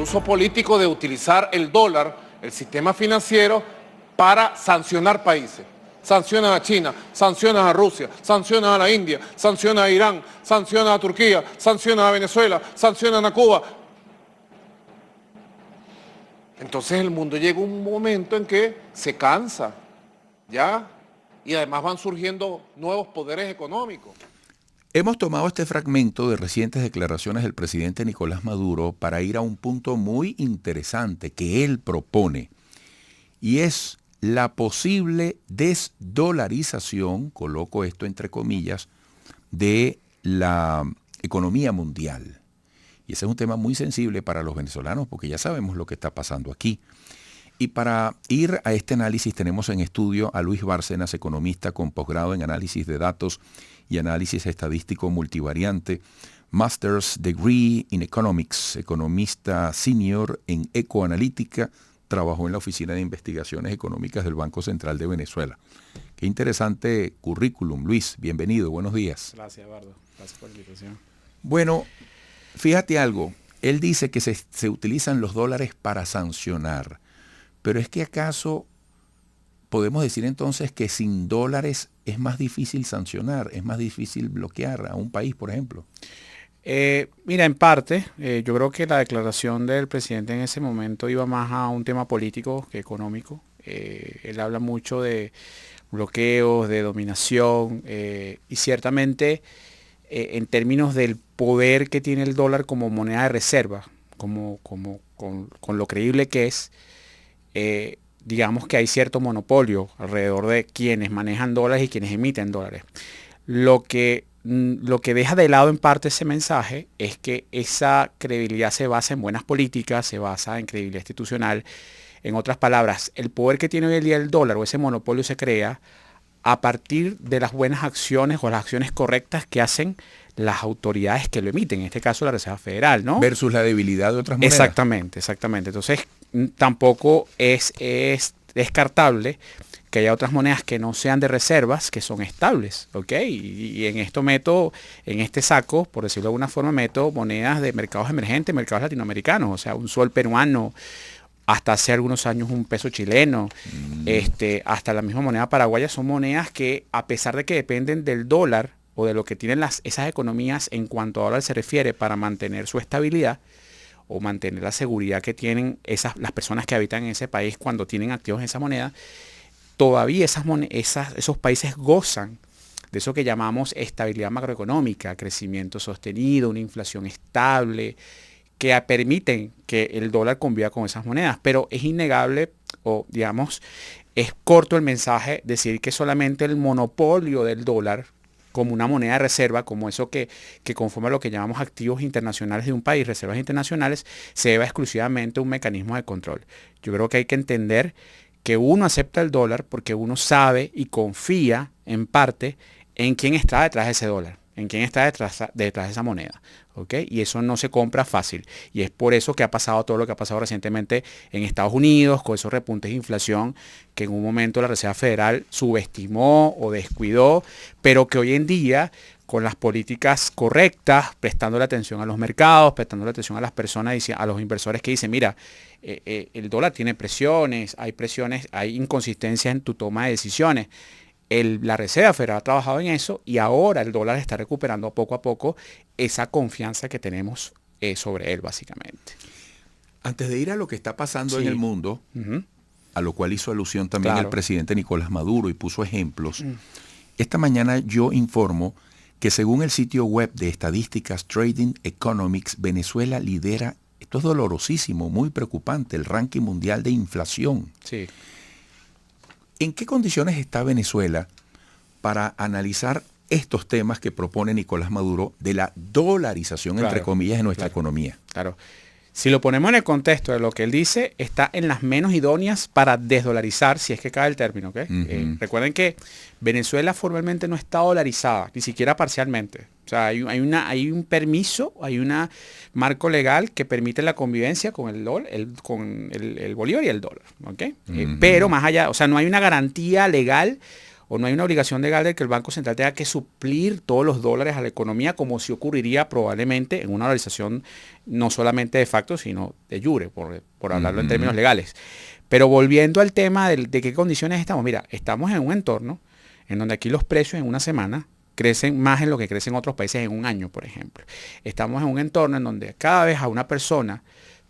uso político de utilizar el dólar, el sistema financiero, para sancionar países. Sancionas a China, sancionas a Rusia, sancionas a la India, sancionas a Irán, sancionas a Turquía, sancionas a Venezuela, sancionas a Cuba. Entonces el mundo llega a un momento en que se cansa, ¿ya? Y además van surgiendo nuevos poderes económicos. Hemos tomado este fragmento de recientes declaraciones del presidente Nicolás Maduro para ir a un punto muy interesante que él propone, y es la posible desdolarización, coloco esto entre comillas, de la economía mundial. Y ese es un tema muy sensible para los venezolanos porque ya sabemos lo que está pasando aquí. Y para ir a este análisis tenemos en estudio a Luis Bárcenas, economista con posgrado en análisis de datos y análisis estadístico multivariante, Master's Degree in Economics, economista senior en ecoanalítica, trabajó en la Oficina de Investigaciones Económicas del Banco Central de Venezuela. Qué interesante currículum, Luis. Bienvenido, buenos días. Gracias, Eduardo. Gracias por la invitación. Bueno, fíjate algo. Él dice que se utilizan los dólares para sancionar. Pero es que ¿acaso podemos decir entonces que sin dólares es más difícil sancionar, es más difícil bloquear a un país, por ejemplo? Mira, en parte, yo creo que la declaración del presidente en ese momento iba más a un tema político que económico. Él habla mucho de bloqueos, de dominación, y ciertamente en términos del poder que tiene el dólar como moneda de reserva, con lo creíble que es, digamos que hay cierto monopolio alrededor de quienes manejan dólares y quienes emiten dólares. Lo que deja de lado en parte ese mensaje es que esa credibilidad se basa en buenas políticas, se basa en credibilidad institucional. En otras palabras, el poder que tiene hoy el día el dólar o ese monopolio se crea a partir de las buenas acciones o las acciones correctas que hacen las autoridades que lo emiten, en este caso la Reserva Federal, ¿no? Versus la debilidad de otras monedas. Exactamente. Entonces, tampoco es descartable que haya otras monedas que no sean de reservas, que son estables, ¿ok? Y en esto meto, en este saco, por decirlo de alguna forma, meto monedas de mercados emergentes, mercados latinoamericanos, o sea, un sol peruano, hasta hace algunos años un peso chileno, hasta la misma moneda paraguaya, son monedas que, a pesar de que dependen del dólar o de lo que tienen esas economías en cuanto a dólar se refiere para mantener su estabilidad, o mantener la seguridad que tienen las personas que habitan en ese país cuando tienen activos en esa moneda, todavía esos países gozan de eso que llamamos estabilidad macroeconómica, crecimiento sostenido, una inflación estable, que permiten que el dólar conviva con esas monedas. Pero es innegable, o digamos, es corto el mensaje decir que solamente el monopolio del dólar como una moneda de reserva, como eso que conforma lo que llamamos activos internacionales de un país, reservas internacionales, se debe exclusivamente a un mecanismo de control. Yo creo que hay que entender que uno acepta el dólar porque uno sabe y confía en parte en quién está detrás de ese dólar, en quién está detrás de esa moneda. ¿Okay? Y eso no se compra fácil. Y es por eso que ha pasado todo lo que ha pasado recientemente en Estados Unidos, con esos repuntes de inflación que en un momento la Reserva Federal subestimó o descuidó, pero que hoy en día, con las políticas correctas, prestando la atención a los mercados, prestando la atención a las personas, a los inversores que dicen, mira, el dólar tiene presiones, hay inconsistencias en tu toma de decisiones. La Reserva Federal ha trabajado en eso y ahora el dólar está recuperando poco a poco esa confianza que tenemos sobre él, básicamente. Antes de ir a lo que está pasando en el mundo, a lo cual hizo alusión también el presidente Nicolás Maduro y puso ejemplos, esta mañana yo informo que según el sitio web de estadísticas Trading Economics, Venezuela lidera, esto es dolorosísimo, muy preocupante, el ranking mundial de inflación. Sí. ¿En qué condiciones está Venezuela para analizar estos temas que propone Nicolás Maduro de la dolarización, entre comillas, de nuestra economía? Claro. Si lo ponemos en el contexto de lo que él dice, está en las menos idóneas para desdolarizar, si es que cabe el término. ¿Okay? Recuerden que Venezuela formalmente no está dolarizada, ni siquiera parcialmente. O sea, hay un permiso, hay un marco legal que permite la convivencia con el bolívar y el dólar. ¿Okay? Pero más allá, o sea, no hay una garantía legal o no hay una obligación legal de que el Banco Central tenga que suplir todos los dólares a la economía como si ocurriría probablemente en una dolarización no solamente de facto, sino de jure, por hablarlo en términos legales. Pero volviendo al tema de qué condiciones estamos, mira, estamos en un entorno en donde aquí los precios en una semana crecen más en lo que crecen otros países en un año, por ejemplo. Estamos en un entorno en donde cada vez a una persona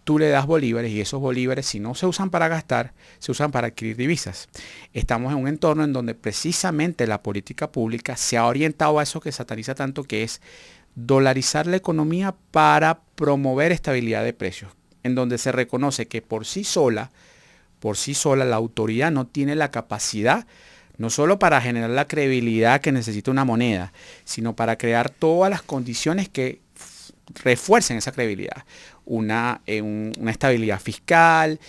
tú le das bolívares y esos bolívares, si no se usan para gastar, se usan para adquirir divisas. Estamos en un entorno en donde precisamente la política pública se ha orientado a eso que sataniza tanto, que es dolarizar la economía para promover estabilidad de precios, en donde se reconoce que por sí sola la autoridad no tiene la capacidad no solo para generar la credibilidad que necesita una moneda, sino para crear todas las condiciones que refuercen esa credibilidad. Una estabilidad fiscal,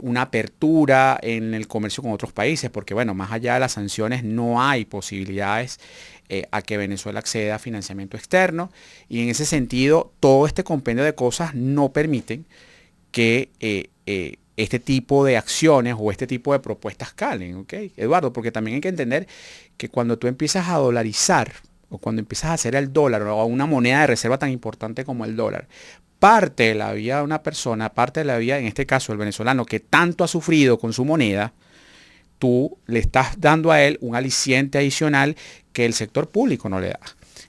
una apertura en el comercio con otros países, porque bueno, más allá de las sanciones no hay posibilidades a que Venezuela acceda a financiamiento externo, y en ese sentido todo este compendio de cosas no permiten que este tipo de acciones o este tipo de propuestas calen, ¿ok? Eduardo, porque también hay que entender que cuando tú empiezas a dolarizar o cuando empiezas a hacer el dólar o una moneda de reserva tan importante como el dólar, parte de la vida de una persona, parte de la vida, en este caso el venezolano, que tanto ha sufrido con su moneda, tú le estás dando a él un aliciente adicional que el sector público no le da.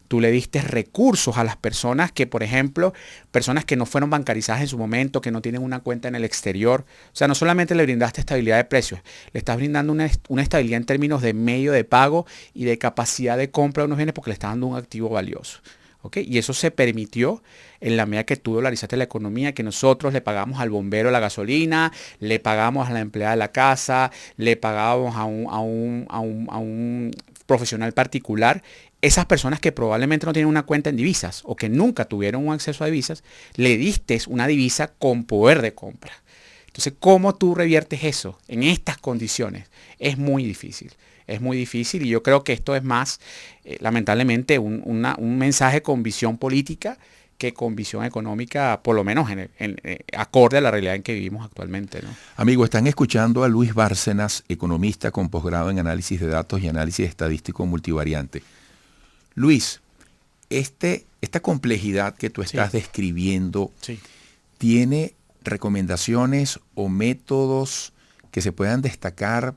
Tú le diste recursos a las personas que, por ejemplo, personas que no fueron bancarizadas en su momento, que no tienen una cuenta en el exterior. O sea, no solamente le brindaste estabilidad de precios, le estás brindando una estabilidad en términos de medio de pago y de capacidad de compra de unos bienes porque le estás dando un activo valioso. ¿Okay? Y eso se permitió en la medida que tú dolarizaste la economía, que nosotros le pagamos al bombero la gasolina, le pagamos a la empleada de la casa, le pagamos a un profesional particular. Esas personas que probablemente no tienen una cuenta en divisas o que nunca tuvieron un acceso a divisas, le diste una divisa con poder de compra. Entonces, ¿cómo tú reviertes eso en estas condiciones? Es muy difícil. Es muy difícil y yo creo que esto es más, lamentablemente, un mensaje con visión política que con visión económica, por lo menos acorde a la realidad en que vivimos actualmente, ¿no? Amigo, están escuchando a Luis Bárcenas, economista con posgrado en análisis de datos y análisis estadístico multivariante. Luis, esta complejidad que tú estás describiendo, ¿tiene recomendaciones o métodos que se puedan destacar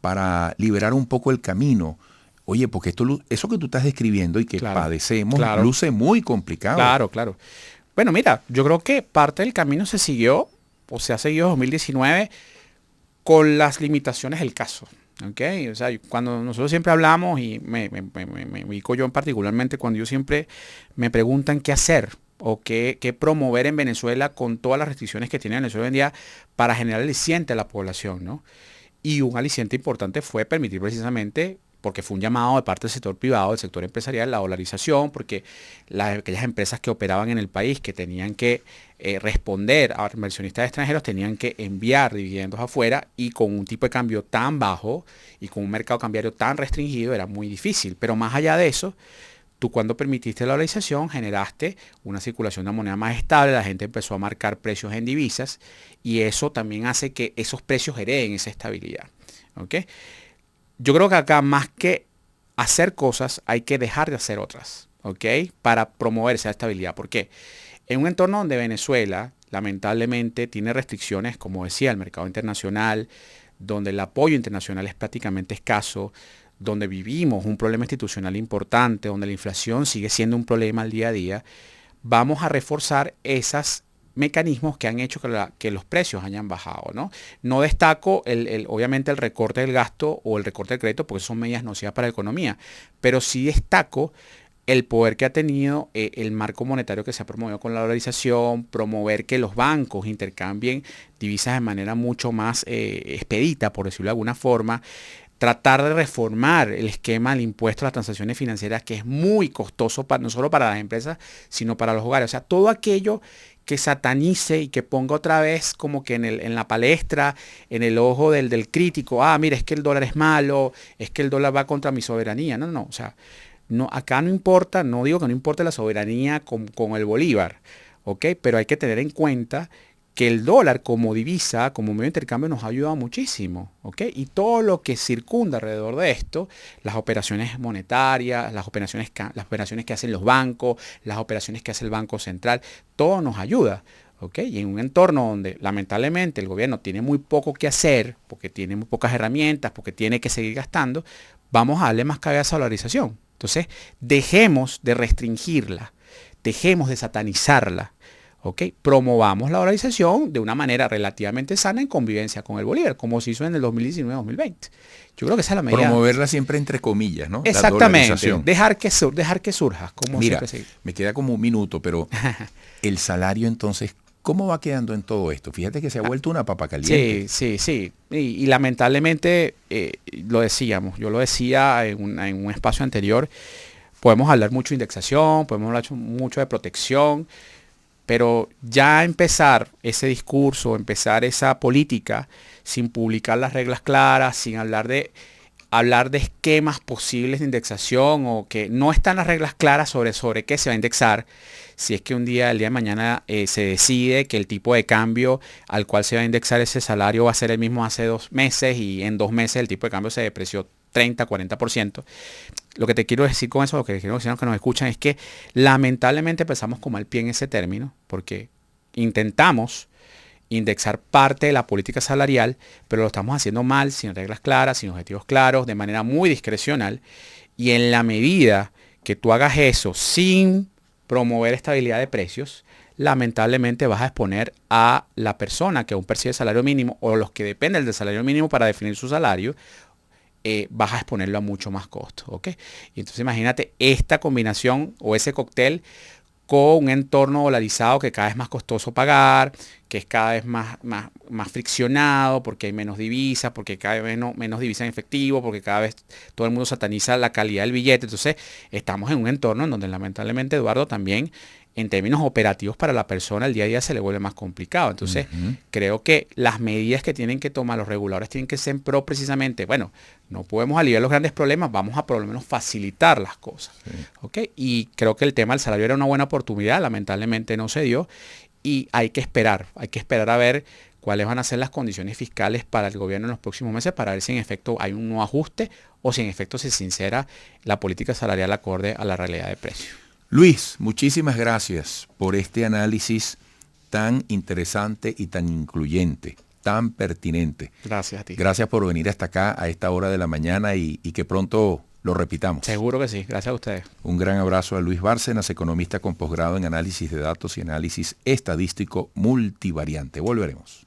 para liberar un poco el camino? Oye, porque eso que tú estás describiendo y que padecemos, luce muy complicado. Claro. Bueno, mira, yo creo que parte del camino se siguió, o se ha seguido en 2019, con las limitaciones del caso. Okay, o sea, cuando nosotros siempre hablamos, y me ubico yo particularmente, cuando yo siempre me preguntan qué hacer o qué promover en Venezuela con todas las restricciones que tiene Venezuela hoy en día para generar aliciente a la población, ¿no? Y un aliciente importante fue permitir precisamente, porque fue un llamado de parte del sector privado, del sector empresarial, la dolarización, porque aquellas empresas que operaban en el país, que tenían que responder a inversionistas extranjeros, tenían que enviar dividendos afuera, y con un tipo de cambio tan bajo y con un mercado cambiario tan restringido era muy difícil. Pero más allá de eso, tú cuando permitiste la dolarización generaste una circulación de moneda más estable, la gente empezó a marcar precios en divisas y eso también hace que esos precios hereden esa estabilidad. ¿Okay? Yo creo que acá, más que hacer cosas, hay que dejar de hacer otras, ¿ok? Para promover esa estabilidad. ¿Por qué? En un entorno donde Venezuela, lamentablemente, tiene restricciones, como decía, el mercado internacional, donde el apoyo internacional es prácticamente escaso, donde vivimos un problema institucional importante, donde la inflación sigue siendo un problema al día a día, vamos a reforzar esos mecanismos que han hecho que los precios hayan bajado, ¿no? No destaco obviamente el recorte del gasto o el recorte del crédito, porque son medidas nocivas para la economía, pero sí destaco el poder que ha tenido el marco monetario que se ha promovido con la dolarización, promover que los bancos intercambien divisas de manera mucho más expedita, por decirlo de alguna forma, tratar de reformar el esquema del impuesto a las transacciones financieras, que es muy costoso no solo para las empresas, sino para los hogares. O sea, todo aquello que satanice y que ponga otra vez como que en la palestra, en el ojo del crítico, mira, es que el dólar es malo, es que el dólar va contra mi soberanía. No, o sea, no, acá no importa, no digo que no importe la soberanía con el bolívar, ¿ok? Pero hay que tener en cuenta que el dólar como divisa, como medio de intercambio nos ha ayudado muchísimo, ¿ok? Y todo lo que circunda alrededor de esto, las operaciones monetarias, las operaciones que hacen los bancos, las operaciones que hace el Banco Central, todo nos ayuda, ¿ok? Y en un entorno donde lamentablemente el gobierno tiene muy poco que hacer, porque tiene muy pocas herramientas, porque tiene que seguir gastando, vamos a darle más cabida a esa dolarización. Entonces, dejemos de restringirla, dejemos de satanizarla. ¿Okay? Promovamos la dolarización de una manera relativamente sana en convivencia con el bolívar, como se hizo en el 2019-2020. Yo creo que esa es la medida. Promoverla siempre entre comillas, ¿no? Exactamente. Dejar que surja. Como Mira, me queda como un minuto, pero el salario entonces, ¿cómo va quedando en todo esto? Fíjate que se ha vuelto una papa caliente. Sí. Y lamentablemente, lo decíamos, yo lo decía en un espacio anterior, podemos hablar mucho de indexación, podemos hablar mucho de protección, pero ya empezar ese discurso, empezar esa política sin publicar las reglas claras, sin hablar de esquemas posibles de indexación o que no están las reglas claras sobre qué se va a indexar, si es que el día de mañana se decide que el tipo de cambio al cual se va a indexar ese salario va a ser el mismo hace 2 meses y en 2 meses el tipo de cambio se depreció 30, 40%. Lo que te quiero decir con eso, lo que quiero decir a los que nos escuchan es que lamentablemente empezamos con mal pie en ese término porque intentamos indexar parte de la política salarial, pero lo estamos haciendo mal, sin reglas claras, sin objetivos claros, de manera muy discrecional. Y en la medida que tú hagas eso sin promover estabilidad de precios, lamentablemente vas a exponer a la persona que aún percibe salario mínimo o los que dependen del salario mínimo para definir su salario, vas a exponerlo a mucho más costo, ¿ok? Y entonces imagínate esta combinación o ese cóctel con un entorno dolarizado que cada vez es más costoso pagar, que es cada vez más friccionado, porque hay menos divisas, porque cada vez menos divisas en efectivo, porque cada vez todo el mundo sataniza la calidad del billete. Entonces estamos en un entorno en donde lamentablemente, Eduardo, también en términos operativos para la persona el día a día se le vuelve más complicado. Entonces, creo que las medidas que tienen que tomar los reguladores tienen que ser precisamente, bueno, no podemos aliviar los grandes problemas, vamos a por lo menos facilitar las cosas. Sí. ¿Okay? Y creo que el tema del salario era una buena oportunidad, lamentablemente no se dio y hay que esperar a ver cuáles van a ser las condiciones fiscales para el gobierno en los próximos meses para ver si en efecto hay un nuevo ajuste o si en efecto se sincera la política salarial acorde a la realidad de precios. Luis, muchísimas gracias por este análisis tan interesante y tan incluyente, tan pertinente. Gracias a ti. Gracias por venir hasta acá a esta hora de la mañana y que pronto lo repitamos. Seguro que sí. Gracias a ustedes. Un gran abrazo a Luis Bárcenas, economista con posgrado en análisis de datos y análisis estadístico multivariante. Volveremos.